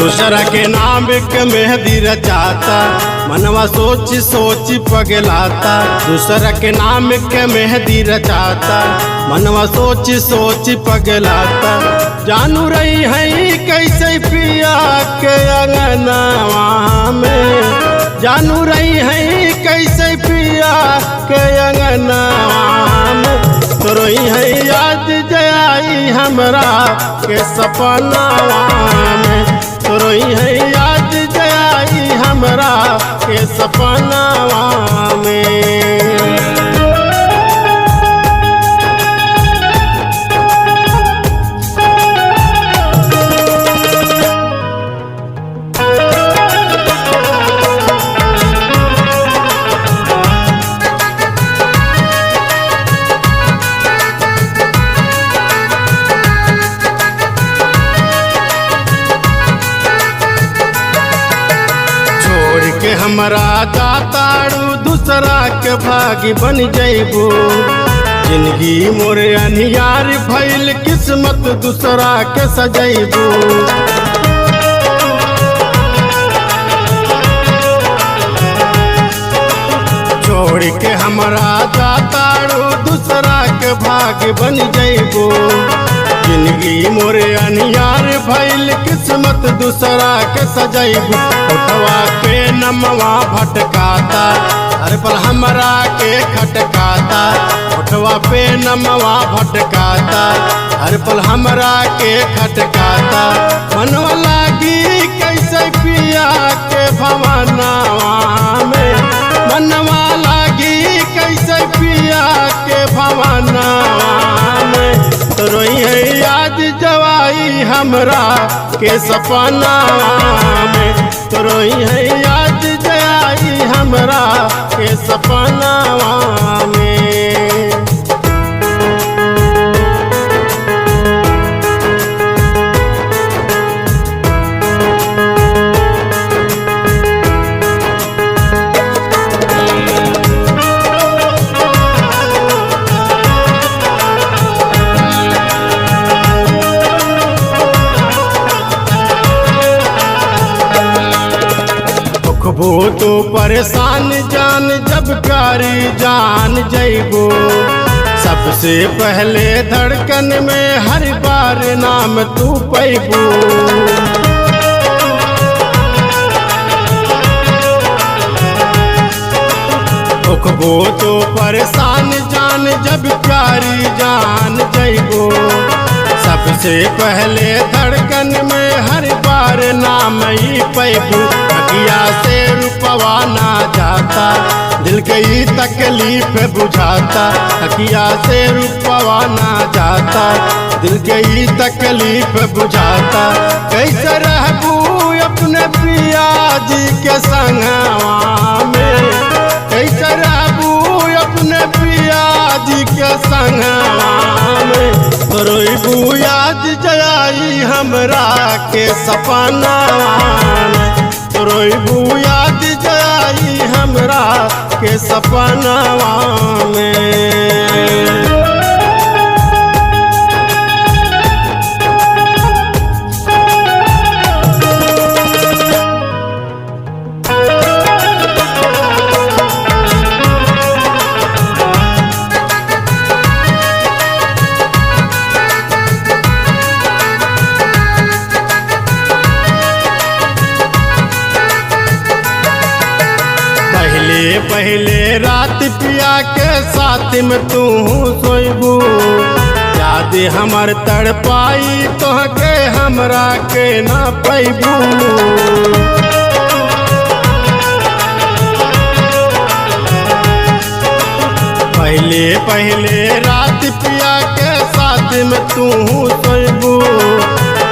दूसरा के नाम के मेहंदी रचाता, मनवा सोच सोच पगलाता। दूसरा के नाम के मेहंदी रचाता, मनवा सोच सोच पगलाता। जानू रही है कैसे पिया के अंगनावा में, जानू रही है कैसे पिया के अंगनावा में। तो रही है याद जयाई हमरा के सपनावा में, तो रही है याद जयाई हमरा के सपनावा में। के हमरा दातारू दूसरा के भागी बन जैबू। जिंदगी मोर अनियार भइल किस्मत दूसरा के सजैबू। छोड़ के हमरा दातारू दूसरा के भागी बन जैबू। जिंदगी मोरे अनियार भइल किस्मत दूसरा के सजैबू। उठवा पे नमवा भटकाता, हर पल हमरा के खटकाता। उठवा पे नमवा भटकाता, हर पल हमरा के खटकाता। मनवा लागी कैसे पिया के भवनावा में, मनवा लागी कैसे पिया के भवनावा में। तो रोई है याद जवाई हमरा के सपनावा में, तो रोई है याद जवाई हमरा के सपनावा में। वो तो परेशान जान जब कारी जान जैबो। सबसे पहले धड़कन में हर बार नाम तू पैबो। वो तो परेशान जान जब कारी जान जैबो। सबसे पहले धड़कन में हर बार नाम ही पैबू। अखिया से रुपवा ना जाता, दिल की तकलीफ बुझाता। अखिया से रुपवा ना जाता, दिल की तकलीफ बुझाता। कैसे रहबू अपने पिया जी के संगवा में, कैसे रहबू अपने पिया जी के संगवा में। रोईबू याद जयाई हमरा के सपनावा में, रोईबू याद जयाई हमरा के सपनावा में। पहले रात पिया के साथ में तू सोईबू। याद हमर तड़पाई तोहके हमरा के ना पैबू। पहले रात पिया के साथ में तू सोईबू।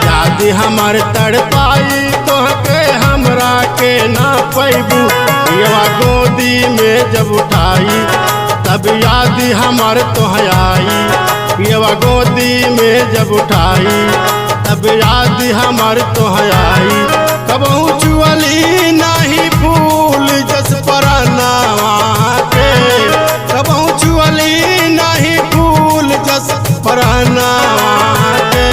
याद हमर तड़पाई तोहके हमरा के ना पैबू। गोदी में जब उठाई तब याद हमार तो आई। पियवा गोदी में जब उठाई तब याद हमार तो आई। कबहू चुअली नहीं फूल जस परनावा के, कबहू चुअली नहीं फूल जस परनावा के।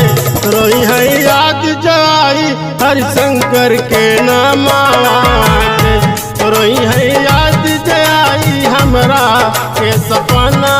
रोई है याद जाई हरिशंकर के नामावा के रोई है याद जाई हमरा के सपना